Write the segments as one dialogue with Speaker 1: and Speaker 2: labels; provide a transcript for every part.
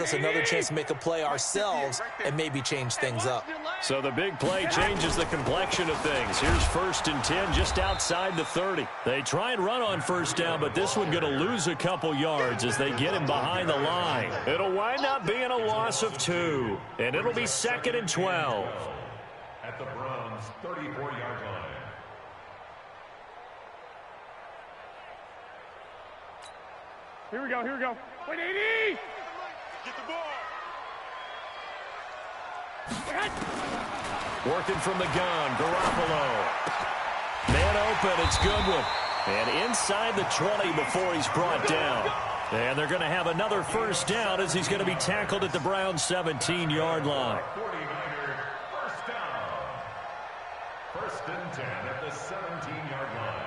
Speaker 1: us another chance to make a play ourselves and maybe change things up.
Speaker 2: So the big play changes the complexion of things. Here's 1st and 10 just outside the 30. They try and run on first down, but this one going to lose a couple yards as they get him behind the line. It'll wind up being a loss of 2, and it'll be 2nd and 12.
Speaker 3: At the Browns' 34-yard line.
Speaker 4: Here we go, here we go. Wait, 80!
Speaker 3: Get the ball.
Speaker 2: Working from the gun, Garoppolo. Man open, it's Goodwin. And inside the 20 before he's brought down. And they're going to have another first down as he's going to be tackled at the Browns' 17-yard line.
Speaker 3: 49ers, first down. 1st and 10 at the 17-yard line.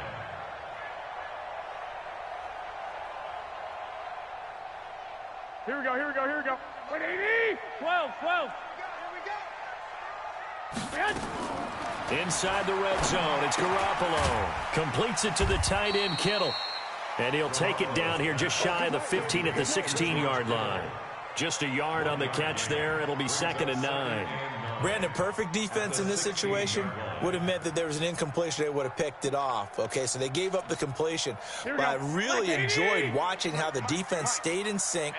Speaker 4: Here we go, here we go, here we go. Wait, 80! 12, 12.
Speaker 2: Inside the red zone, it's Garoppolo. Completes it to the tight end, Kittle. And he'll take it down here just shy of the 15 at the 16-yard line. Just a yard on the catch there. It'll be 2nd and 9.
Speaker 1: Brandon, perfect defense in this situation would have meant that there was an incompletion. They would have picked it off. Okay, so they gave up the completion. But I really enjoyed watching how the defense stayed in sync,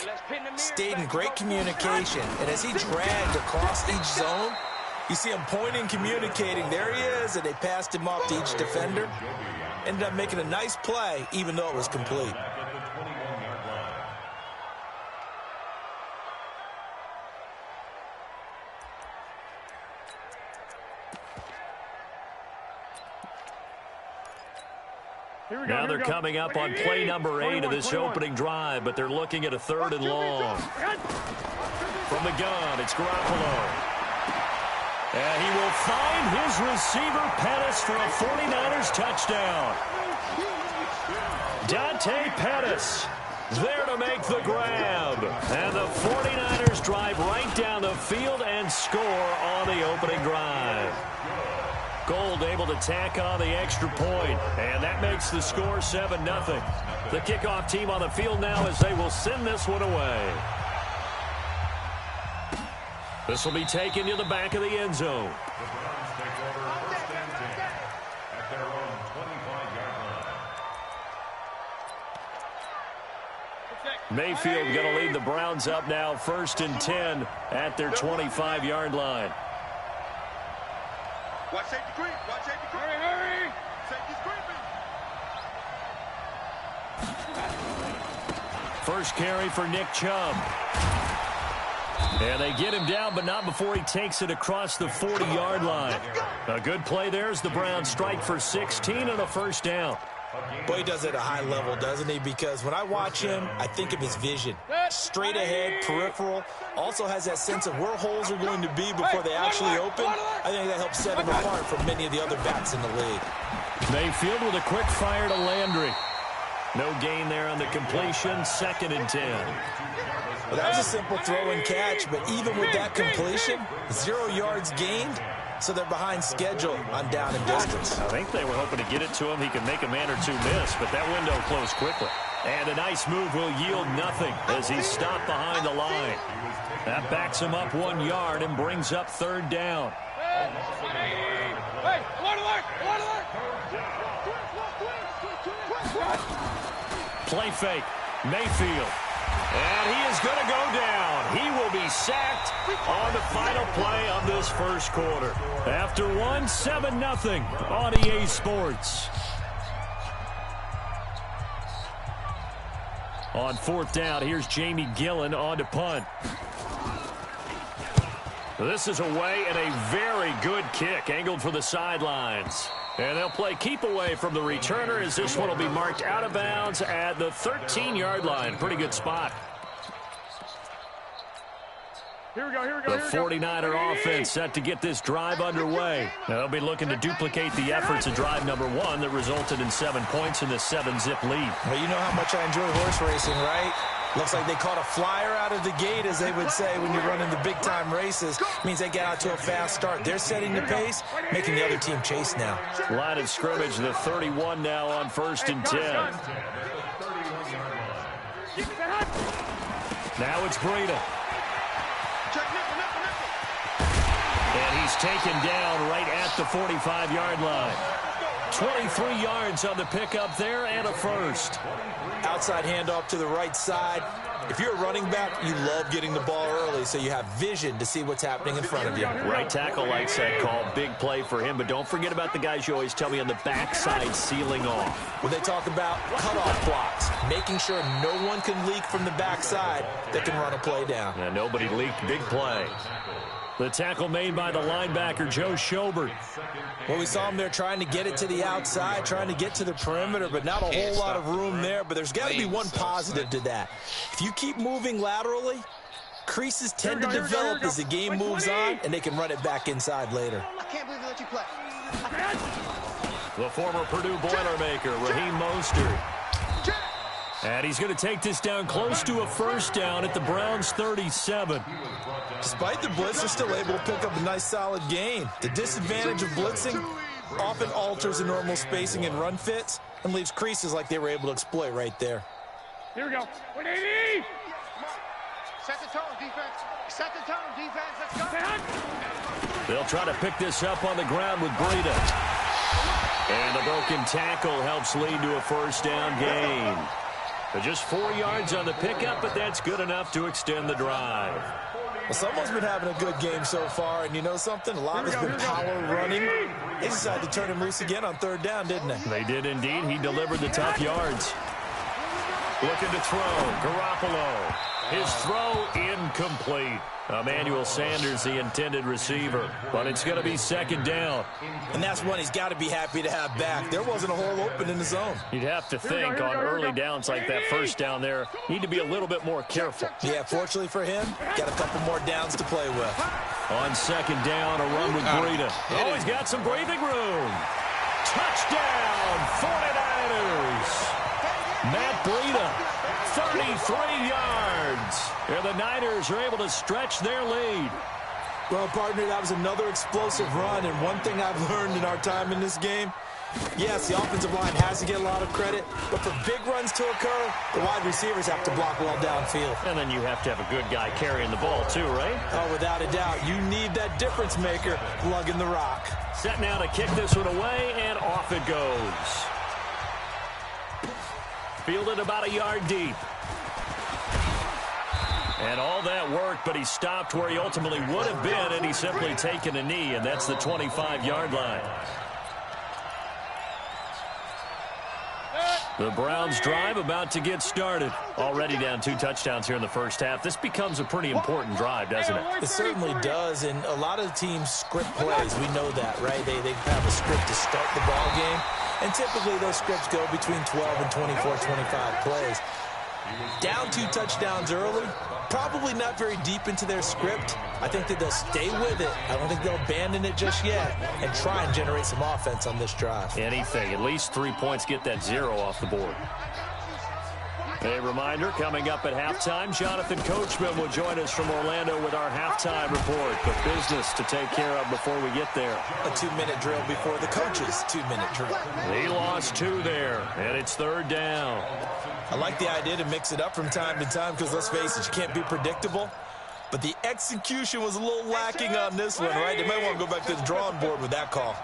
Speaker 1: stayed in great communication. And as he dragged across each zone, you see him pointing, communicating. There he is, and they passed him off to each defender. Ended up making a nice play, even though it was complete.
Speaker 2: Now they're coming up on play number 8 of this opening drive, but they're looking at a 3rd and long. From the gun, it's Garoppolo. And he will find his receiver, Pettis, for a 49ers touchdown. Dante Pettis there to make the grab. And the 49ers drive right down the field and score on the opening drive. Gold able to tack on the extra point, and that makes the score 7-0. The kickoff team on the field now as they will send this one away. This will be taken to the back of the end zone.
Speaker 3: The Browns take over 1st and 10 at their own 25-yard line.
Speaker 2: Mayfield going to lead the Browns up now 1st and 10 at their 25-yard line.
Speaker 5: Watch safety creep. Watch safety creep. Hurry, hurry. Safety's creeping.
Speaker 2: First carry for Nick Chubb. And they get him down, but not before he takes it across the 40-yard line. A good play there as the Browns strike for 16 and a first down.
Speaker 1: Boy, he does it at a high level, doesn't he? Because when I watch him, I think of his vision. Straight ahead, peripheral. Also has that sense of where holes are going to be before they actually open. I think that helps set him apart from many of the other backs in the league.
Speaker 2: Mayfield with a quick fire to Landry. No gain there on the completion. 2nd and 10.
Speaker 1: Well, that was a simple throw and catch, but even with that completion, 0 yards gained. So they're behind schedule on down and distance.
Speaker 2: I think they were hoping to get it to him. He can make a man or two miss, but that window closed quickly. And a nice move will yield nothing as he's stopped behind the line. That backs him up 1 yard and brings up 3rd down.
Speaker 4: Hey, alert, alert, alert, alert.
Speaker 2: Play fake. Mayfield. And he is going to go down. He will be sacked on the final play of this first quarter. After 7-0 on EA Sports. On 4th down, here's Jamie Gillen on to punt. This is away and a very good kick angled for the sidelines. And they'll play keep away from the returner as this one will be marked out of bounds at the 13-yard line. Pretty good spot.
Speaker 4: Here we go, here we go,
Speaker 2: The 49er offense set to get this drive underway. Now they'll be looking to duplicate the efforts of drive number 1 that resulted in 7 points in the 7-zip lead.
Speaker 1: Well, you know how much I enjoy horse racing, right? Looks like they caught a flyer out of the gate, as they would say when you're running the big-time races. Means they get out to a fast start. They're setting the pace, making the other team chase now.
Speaker 2: Line of scrimmage, the 31 now on 1st and 10.
Speaker 4: Get the head.
Speaker 2: Now it's Breida. And he's taken down right at the 45-yard line. 23 yards on the pickup there and a first.
Speaker 1: Outside handoff to the right side. If you're a running back, you love getting the ball early so you have vision to see what's happening in front of you.
Speaker 2: Right tackle likes that call. Big play for him, but don't forget about the guys you always tell me on the backside sealing off.
Speaker 1: When they talk about cutoff blocks, making sure no one can leak from the backside that can run a play down.
Speaker 2: And nobody leaked. Big play. The tackle made by the linebacker, Joe Schobert.
Speaker 1: Well, we saw him there trying to get it to the outside, trying to get to the perimeter, but not a whole lot of room there. But there's got to be one positive to that. If you keep moving laterally, creases tend to develop as the game moves on, and they can run it back inside later.
Speaker 5: I can't believe they let you play.
Speaker 2: The former Purdue Boilermaker, Raheem Mostert. And he's going to take this down close to a first down at the Browns' 37.
Speaker 1: Despite the blitz, they're still able to pick up a nice, solid gain. The disadvantage of blitzing often alters the normal spacing and run fits and leaves creases like they were able to exploit right there.
Speaker 4: Here we go. 180.
Speaker 5: Set the tone, defense. Set the tone, defense. Let's go.
Speaker 2: They'll try to pick this up on the ground with Breida. And the broken tackle helps lead to a first down gain. Just 4 yards on the pickup, but that's good enough to extend the drive.
Speaker 1: Well, someone's been having a good game so far, and you know something? A lot has been power running. They decided to turn him loose again on third down, didn't they?
Speaker 2: They did indeed. He delivered the tough yards. Looking to throw. Garoppolo. His throw incomplete. Emmanuel Sanders, the intended receiver. But it's going to be second down.
Speaker 1: And that's one he's got to be happy to have back. There wasn't a hole open in the zone.
Speaker 2: You'd have to think on early downs like that first down there, need to be a little bit more careful.
Speaker 1: Yeah, fortunately for him, got a couple more downs to play with.
Speaker 2: On second down, a run with Breida. Oh, he's got some breathing room. Touchdown, 49ers. Matt Breida. 33 yards. And the Niners are able to stretch their lead.
Speaker 1: Well, partner, that was another explosive run. And one thing I've learned in our time in this game, yes, the offensive line has to get a lot of credit. But for big runs to occur, the wide receivers have to block well downfield.
Speaker 2: And then you have to have a good guy carrying the ball too, right?
Speaker 1: Oh, without a doubt. You need that difference maker lugging the rock.
Speaker 2: Set now to kick this one away, and off it goes. Fielded about a yard deep. And all that worked, but he stopped where he ultimately would have been, and he's simply taken a knee, and that's the 25-yard line. The Browns drive about to get started. Already down 2 touchdowns here in the first half. This becomes a pretty important drive, doesn't it?
Speaker 1: It certainly does, and a lot of the teams script plays. We know that, right? They have a script to start the ball game, and typically those scripts go between 12 and 24, 25 plays. Down 2 touchdowns early, probably not very deep into their script. I think that they'll stay with it. I don't think they'll abandon it just yet and try and generate some offense on this drive.
Speaker 2: Anything. At least 3 points, get that 0 off the board. A reminder, coming up at halftime, Jonathan Coachman will join us from Orlando with our halftime report. But business to take care of before we get there.
Speaker 1: A 2-minute drill before the coach's 2-minute drill.
Speaker 2: He lost 2 there, and it's third down.
Speaker 1: I like the idea to mix it up from time to time because, let's face it, you can't be predictable. But the execution was a little lacking on this one, right? They might want to go back to the drawing board with that call.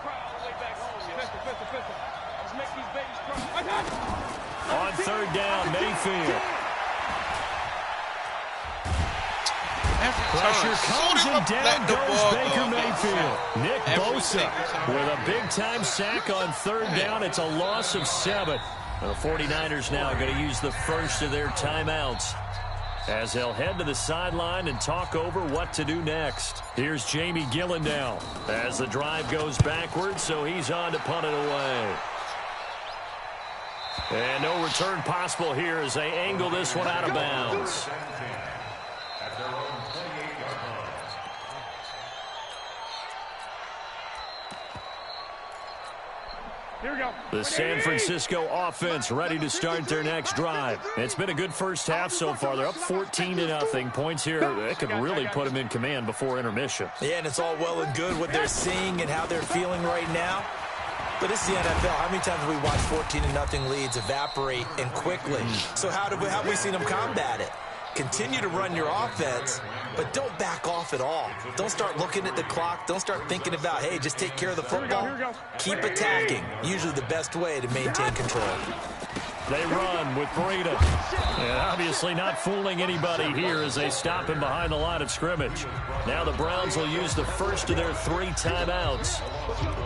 Speaker 2: On third down, Mayfield. Pressure comes and down goes Baker Mayfield. Nick Bosa with a big-time sack on third down. It's a loss of 7. The 49ers now going to use the first of their timeouts as they'll head to the sideline and talk over what to do next. Here's Jamie Gillendow as the drive goes backwards, so he's on to punt it away. And no return possible here as they angle this one out of bounds.
Speaker 4: Here we go.
Speaker 2: The San Francisco offense ready to start their next drive. It's been a good first half so far. They're up 14-0. Points here that could really put them in command before intermission.
Speaker 1: Yeah, and it's all well and good what they're seeing and how they're feeling right now. But it's the NFL. How many times have we watched 14-0 leads evaporate and quickly? So how have we seen them combat it? continue to run your offense, but don't back off at all. Don't start looking at the clock. Don't start thinking about, hey, just take care of the football. Keep attacking. Usually the best way to maintain control.
Speaker 2: They run with Breida. And obviously not fooling anybody here as they stop him behind the line of scrimmage. Now the Browns will use the first of their 3 timeouts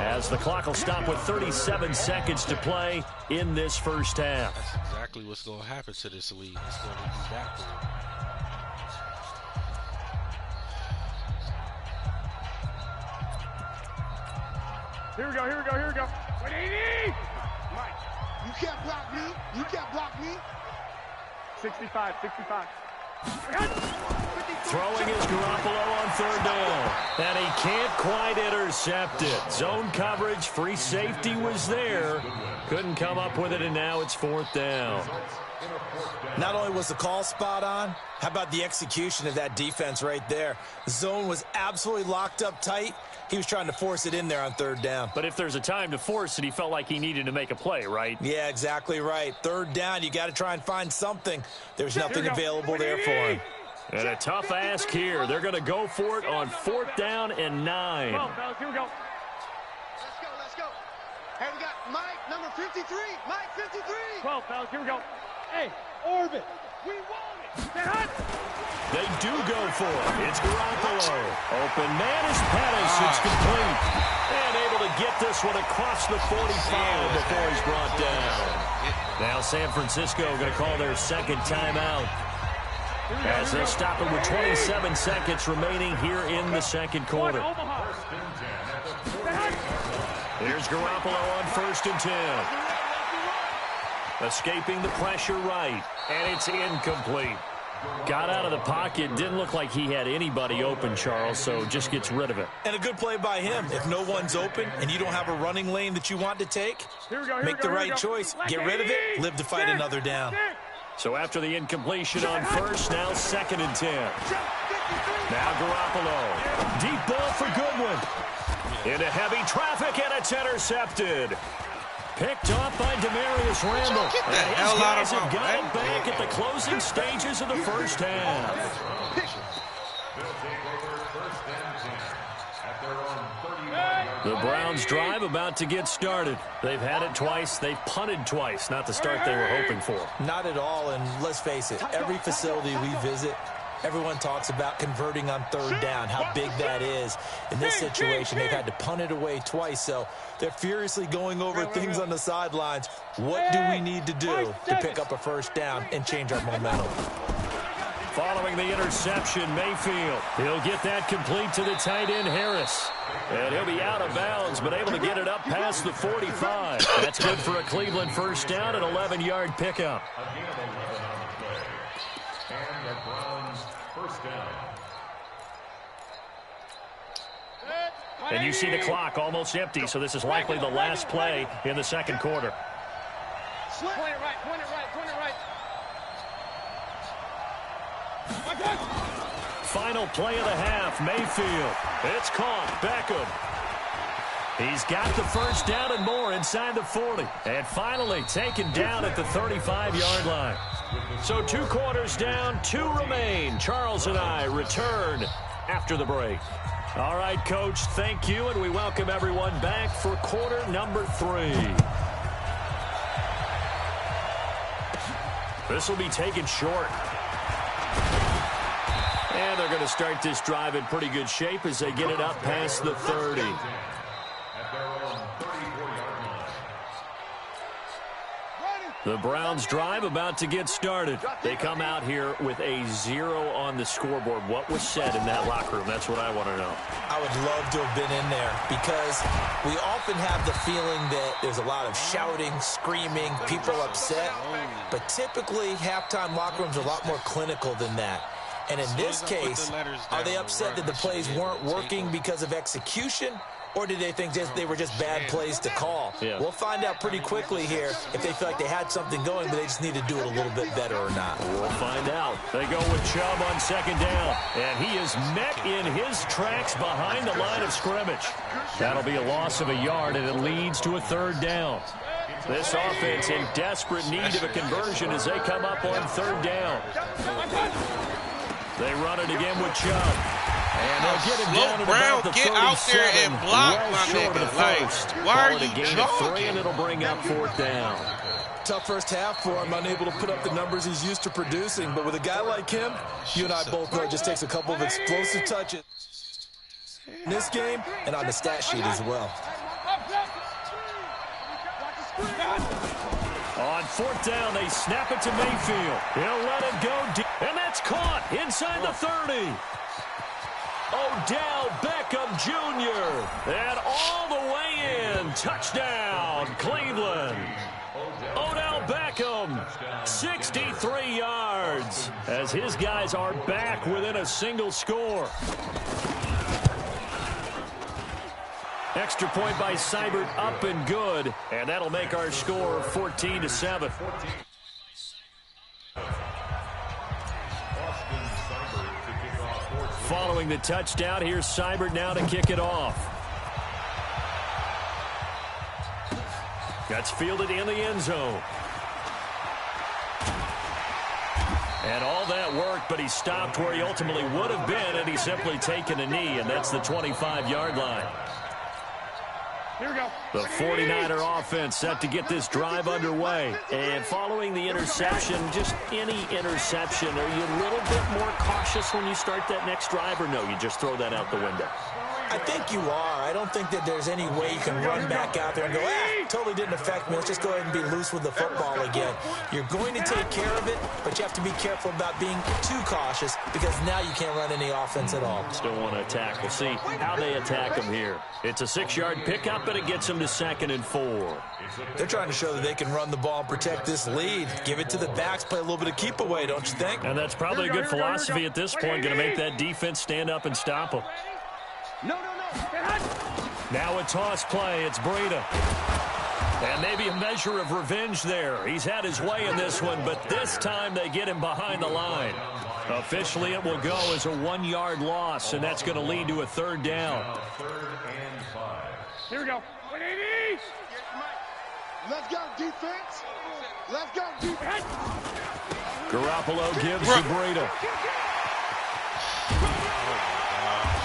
Speaker 2: as the clock will stop with 37 seconds to play in this first half.
Speaker 6: That's exactly what's going to happen to this league. It's going to be backward.
Speaker 4: Here we go, here we go, here we go. 180!
Speaker 5: Mike, you can't block me. You can't block me.
Speaker 4: 65, 65.
Speaker 2: Throwing is Garoppolo on 3rd down. And he can't quite intercept it. Zone coverage, free safety was there. Couldn't come up with it, and now it's 4th down.
Speaker 1: Not only was the call spot on, how about the execution of that defense right there? The zone was absolutely locked up tight. He was trying to force it in there on 3rd down.
Speaker 2: But if there's a time to force it, he felt like he needed to make a play, right?
Speaker 1: Yeah, exactly right. 3rd down, you got to try and find something. There's nothing available there for him.
Speaker 2: And a tough ask here. They're going to go for it on 4th down and 9.
Speaker 4: Come on, fellas, here we go.
Speaker 5: Let's go, let's go. Hey, we got Mike, number 53. Mike, 53.
Speaker 4: 12, fellas, here we go. Hey, orbit. We want it. Stay hot.
Speaker 2: They do go for it. It's Garoppolo. Open man is Pettis. It's complete. And able to get this one across the 45 before he's brought down. Now San Francisco going to call their 2nd timeout as they stop it with 27 seconds remaining here in the 2nd quarter. Here's Garoppolo on 1st and 10. Escaping the pressure right, and it's incomplete. Got out of the pocket, didn't look like he had anybody open, Charles, so just gets rid of it.
Speaker 1: And a good play by him. If no one's open and you don't have a running lane that you want to take, make the right choice. Get rid of it, live to fight another down.
Speaker 2: So after the incompletion on 1st, now 2nd and 10. Now Garoppolo. Deep ball for Goodwin. Into heavy traffic, and it's intercepted. Picked off by Demarius Randall.
Speaker 6: Get the
Speaker 2: and
Speaker 6: hell
Speaker 2: his
Speaker 6: out
Speaker 2: guys
Speaker 6: of
Speaker 2: have
Speaker 6: my
Speaker 2: got
Speaker 6: way.
Speaker 2: it back at the closing stages of the first half. The Browns drive about to get started. They've had it twice. They've punted twice. Not the start they were hoping for.
Speaker 1: Not at all, and let's face it, every facility we visit, everyone talks about converting on 3rd down, how big that is. In this situation, they've had to punt it away twice, so they're furiously going over things on the sidelines. What do we need to do to pick up a 1st down and change our momentum?
Speaker 2: Following the interception, Mayfield. He'll get that complete to the tight end, Harris. And he'll be out of bounds, but able to get it up past the 45. That's good for a Cleveland 1st down, an 11-yard pickup.
Speaker 3: And the Browns 1st down.
Speaker 2: And you see the clock almost empty, so this is likely the last play in the 2nd quarter.
Speaker 4: Point it right, point it right, point it right.
Speaker 2: Final play of the half, Mayfield. It's caught, Beckham. He's got the 1st down and more inside the 40. And finally taken down at the 35-yard line. So 2 quarters down, 2 remain. Charles and I return after the break. All right, Coach, thank you, and we welcome everyone back for quarter number 3. This will be taken short. And they're going to start this drive in pretty good shape as they get it up past the 30.
Speaker 3: At their own 34-yard line.
Speaker 2: The Browns drive about to get started. They come out here with a 0 on the scoreboard. What was said in that locker room? That's what I want to know.
Speaker 1: I would love to have been in there because we often have the feeling that there's a lot of shouting, screaming, people upset. But typically, halftime locker rooms are a lot more clinical than that. And in this case, are they upset that the plays weren't working because of execution? Or did they think they were just bad plays to call?
Speaker 2: Yeah.
Speaker 1: We'll find out pretty quickly here if they feel like they had something going, but they just need to do it a little bit better or not.
Speaker 2: We'll find out. They go with Chubb on 2nd down. And he is met in his tracks behind the line of scrimmage. That'll be a loss of a yard, and it leads to a 3rd down. This offense in desperate need of a conversion as they come up on third down. They run it again with Chubb. And they'll get him down at about the 37.
Speaker 6: Get out there and block,
Speaker 2: well
Speaker 6: my
Speaker 2: short of the
Speaker 6: nigga. Like,
Speaker 2: first.
Speaker 6: why are
Speaker 2: Call it a
Speaker 6: you
Speaker 2: gain of 3,
Speaker 6: jogging?
Speaker 2: and it'll bring up fourth down.
Speaker 1: Tough first half for him, unable to put up the numbers he's used to producing. But with a guy like him, you and I both know it just takes a couple of explosive touches in this game and on the stat sheet as well.
Speaker 2: On fourth down, they snap it to Mayfield. He'll let it go deep, and that's caught inside the 30. Odell Beckham Jr. And all the way in. Touchdown, Cleveland. Odell Beckham, 63 yards, as his guys are back within a single score. Extra point by Seibert, up and good, and that'll make our score 14-7. Following the touchdown, here's Seibert now to kick it off. That's fielded in the end zone. And all that worked, but he stopped where he ultimately would have been, and he's simply taken a knee, and that's the 25-yard line.
Speaker 4: Here we go.
Speaker 2: The 49er offense set to get this drive underway. And following the interception, just any interception, are you a little bit more cautious when you start that next drive, or no, you just throw that out the window?
Speaker 1: I think you are. I don't think that there's any way you can run back out there and go, totally didn't affect me. Let's just go ahead and be loose with the football again. You're going to take care of it, but you have to be careful about being too cautious because now you can't run any offense at all.
Speaker 2: Still want to attack. We'll see how they attack them here. It's a 6-yard pickup, but it gets them to 2nd and 4.
Speaker 1: They're trying to show that they can run the ball and protect this lead. Give it to the backs, play a little bit of keep away, don't you think?
Speaker 2: And that's probably a good philosophy at this point, going to make that defense stand up and stop them.
Speaker 4: No.
Speaker 2: Now a toss play. It's Breida. And maybe a measure of revenge there. He's had his way in this one, but this time they get him behind the line. Officially, it will go as a 1-yard loss, and that's going to lead to a 3rd down.
Speaker 4: Here we go. 180.
Speaker 5: Let's go, defense. Let's go, defense.
Speaker 2: Garoppolo gives to Breida.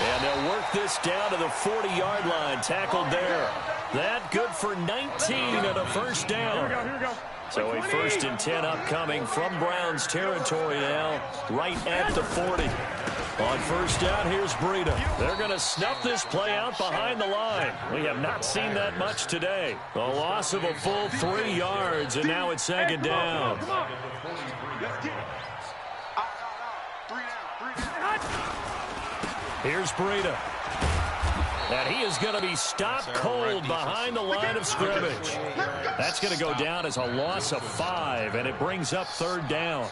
Speaker 2: And they'll work this down to the 40-yard line. Tackled there. That good for 19 and a first down.
Speaker 4: Here we go.
Speaker 2: So a 1st and 10 upcoming from Browns territory now, right at the 40. On first down, here's Breida. They're going to snuff this play out behind the line. We have not seen that much today. A loss of a full 3 yards, and now it's 2nd down. Here's Breida. And he is going to be stopped cold behind the line of scrimmage. That's going to go down as a loss of 5, and it brings up 3rd down.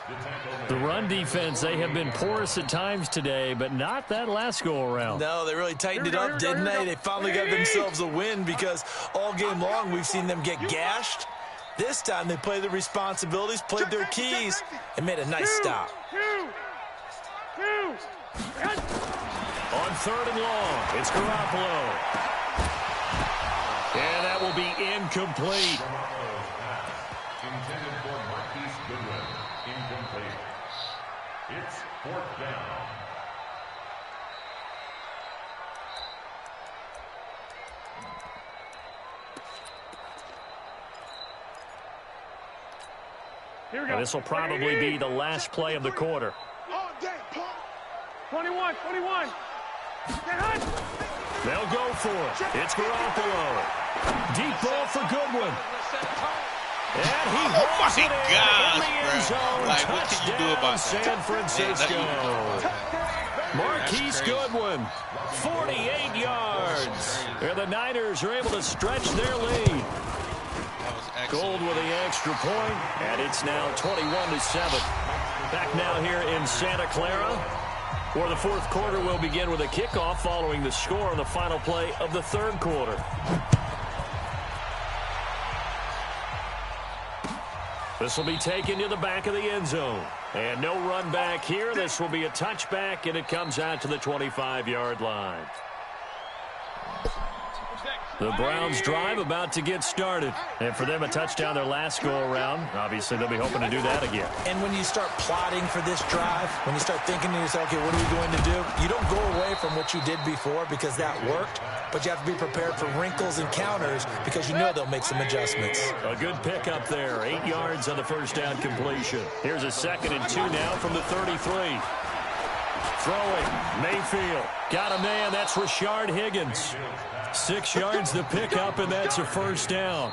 Speaker 2: The run defense, they have been porous at times today, but not that last go-around.
Speaker 1: No, they really tightened it up, didn't they? They finally got themselves a win because all game long we've seen them get gashed. This time they played their responsibilities, played their keys, and made a nice stop.
Speaker 2: On 3rd and long, it's Garoppolo. And that will be incomplete.
Speaker 3: Intended for Marquise Goodwin. Incomplete. It's 4th down.
Speaker 4: Here we go.
Speaker 2: This will probably be the last play of the quarter.
Speaker 4: 21.
Speaker 2: They'll go for it. It's Garoppolo. Deep ball for Goodwin. And he hauls it in the end zone.
Speaker 6: Like, what can you do about that?
Speaker 2: San Francisco.
Speaker 6: Yeah,
Speaker 2: Marquise Goodwin, 48 yards. And the Niners are able to stretch their lead. Gold with the extra point, and it's now 21-7. Back now here in Santa Clara, where the 4th quarter will begin with a kickoff following the score on the final play of the 3rd quarter. This will be taken to the back of the end zone. And no run back here. This will be a touchback, and it comes out to the 25-yard line. The Browns drive about to get started. And for them, a touchdown their last go-around. Obviously, they'll be hoping to do that again.
Speaker 1: And when you start plotting for this drive, when you start thinking to yourself, okay, what are we going to do? You don't go away from what you did before because that worked, but you have to be prepared for wrinkles and counters because you know they'll make some adjustments.
Speaker 2: A good pickup there. 8 yards on the first down completion. Here's a 2nd and 2 now from the 33. Throwing, Mayfield. Got a man, that's Rashard Higgins. 6 yards the pickup, and that's a first down.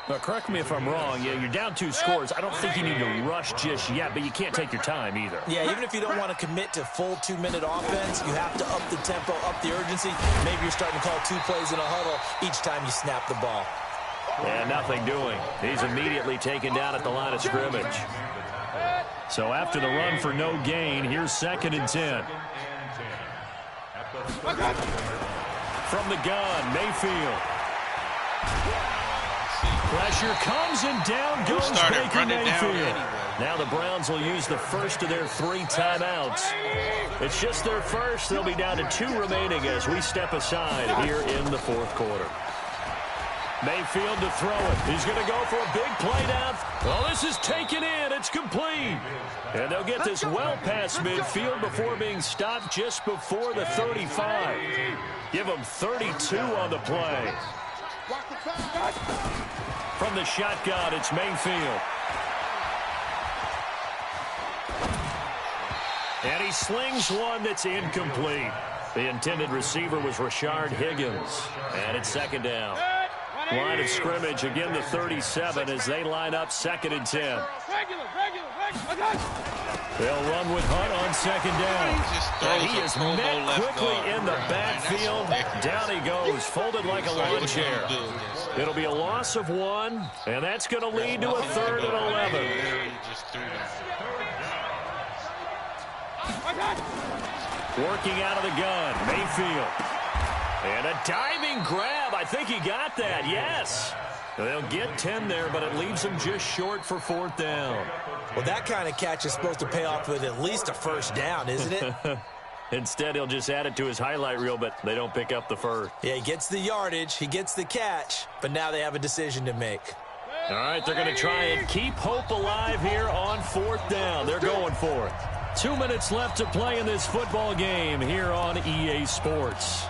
Speaker 2: Now, correct me if I'm wrong. Yeah, you're down 2 scores. I don't think you need to rush just yet, but you can't take your time either.
Speaker 1: Yeah, even if you don't want to commit to full 2-minute offense, you have to up the tempo, up the urgency. Maybe you're starting to call 2 plays in a huddle each time you snap the ball.
Speaker 2: And nothing doing. He's immediately taken down at the line of scrimmage. So after the run for no gain, here's 2nd and 10. From the gun, Mayfield. Pressure comes and down goes Baker Mayfield. Now the Browns will use the first of their 3 timeouts. It's just their first. They'll be down to 2 remaining as we step aside here in the 4th quarter. Mayfield to throw it. He's going to go for a big play down. Oh, this is taken in. It's complete. And they'll get this well past midfield before being stopped just before the 35. Give them 32 on the play. From the shotgun, it's Mayfield. And he slings one that's incomplete. The intended receiver was Rashard Higgins. And it's 2nd down. Line of scrimmage, again the 37 as they line up 2nd and 10. They'll run with Hunt on 2nd down. And he is met quickly in the backfield. Down he goes, folded like a lawn chair. It'll be a loss of 1, and that's going to lead to a 3rd and 11. Working out of the gun, Mayfield. And a diving grab. I think he got that, yes. They'll get 10 there, but it leaves them just short for 4th down.
Speaker 1: Well, that kind of catch is supposed to pay off with at least a first down, isn't it?
Speaker 2: Instead, he'll just add it to his highlight reel, but they don't pick up the first.
Speaker 1: Yeah, he gets the yardage, he gets the catch, but now they have a decision to make.
Speaker 2: All right, they're going to try and keep hope alive here on 4th down. They're going for it. 2 minutes left to play in this football game here on EA Sports.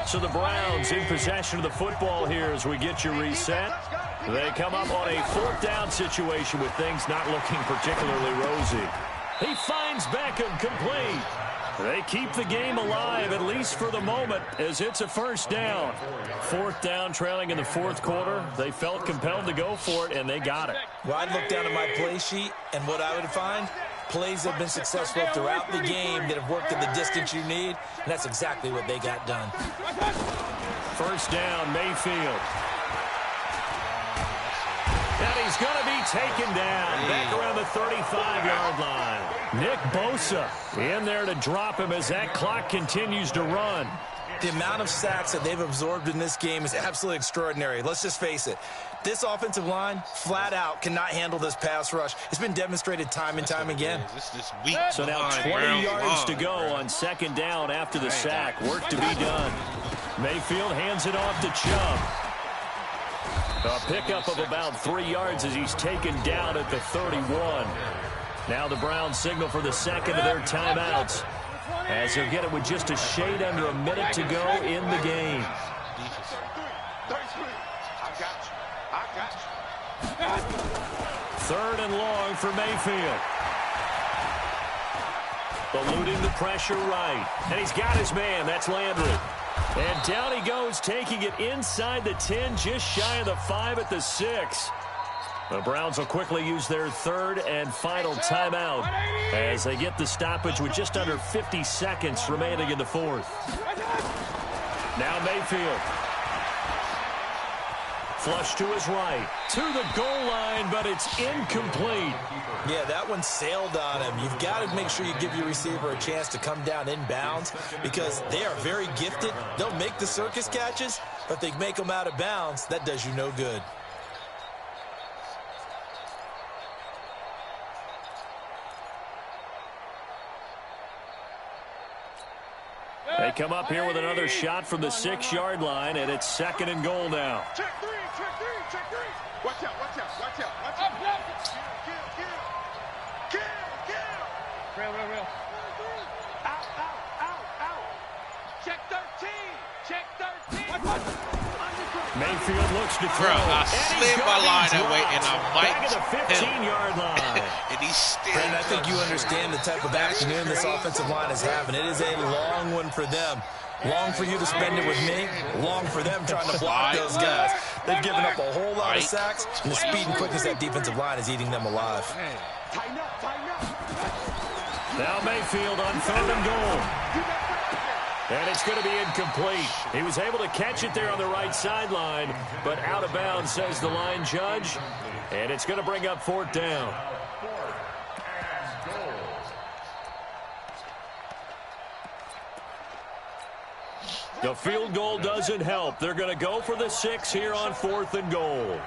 Speaker 2: So the Browns in possession of the football here as we get you reset. They come up on a 4th down situation with things not looking particularly rosy. He finds Beckham complete. They keep the game alive, at least for the moment, as it's a first down. 4th down, trailing in the 4th quarter. They felt compelled to go for it, and they got it.
Speaker 1: Well, I'd look down at my play sheet, and what I would find, plays have been successful throughout the game that have worked at the distance you need, and that's exactly what they got done.
Speaker 2: First down, Mayfield. And he's going to be taken down back around the 35-yard line. Nick Bosa in there to drop him as that clock continues to run.
Speaker 1: The amount of sacks that they've absorbed in this game is absolutely extraordinary. Let's just face it. This offensive line, flat out, cannot handle this pass rush. It's been demonstrated time and time again.
Speaker 2: So now 20 yards to go on 2nd down after the sack. Work to be done. Mayfield hands it off to Chubb. A pickup of about 3 yards as he's taken down at the 31. Now the Browns signal for the 2nd of their timeouts, as they'll get it with just a shade under a minute to go in the game. Third and long for Mayfield. Eluding the pressure right. And he's got his man. That's Landry. And down he goes, taking it inside the 10, just shy of the 5 at the 6. The Browns will quickly use their 3rd and final timeout as they get the stoppage with just under 50 seconds remaining in the 4th. Now Mayfield. Flush to his right, to the goal line, but it's incomplete.
Speaker 1: Yeah, that one sailed on him. You've got to make sure you give your receiver a chance to come down inbounds because they are very gifted. They'll make the circus catches, but they make them out of bounds. That does you no good.
Speaker 2: They come up here with another shot from the 6-yard line, and it's 2nd and goal now.
Speaker 5: Check three, check three, check three. Watch out, watch out, watch out, watch out. Real. Out. Check 13, check 13.
Speaker 2: Mayfield looks to throw.
Speaker 7: Bro, I slid my line that way, and I might
Speaker 2: back at the 15-yard line.
Speaker 7: And he's still.
Speaker 1: And I think you understand the type of afternoon this offensive line is having. It is a long one for them. Long for you to spend it with me. Long for them trying to block those guys. They've given up a whole lot of sacks, and the speed and quickness of that defensive line is eating them alive.
Speaker 5: Tighten up.
Speaker 2: Now Mayfield on 3rd and goal. And it's going to be incomplete. He was able to catch it there on the right sideline, but out of bounds, says the line judge. And it's going to bring up 4th down. The field goal doesn't help. They're going to go for the 6 here on 4th and goal.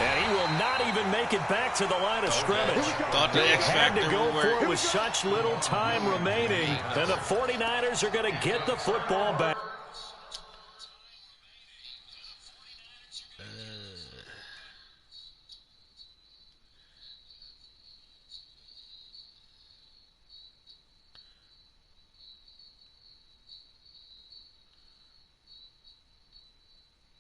Speaker 2: And he will not even make it back to the line of scrimmage.
Speaker 7: Thought the
Speaker 2: They
Speaker 7: X
Speaker 2: had to
Speaker 7: factor
Speaker 2: go
Speaker 7: would
Speaker 2: for
Speaker 7: work.
Speaker 2: it with such little time remaining. And the 49ers are going to get the football back.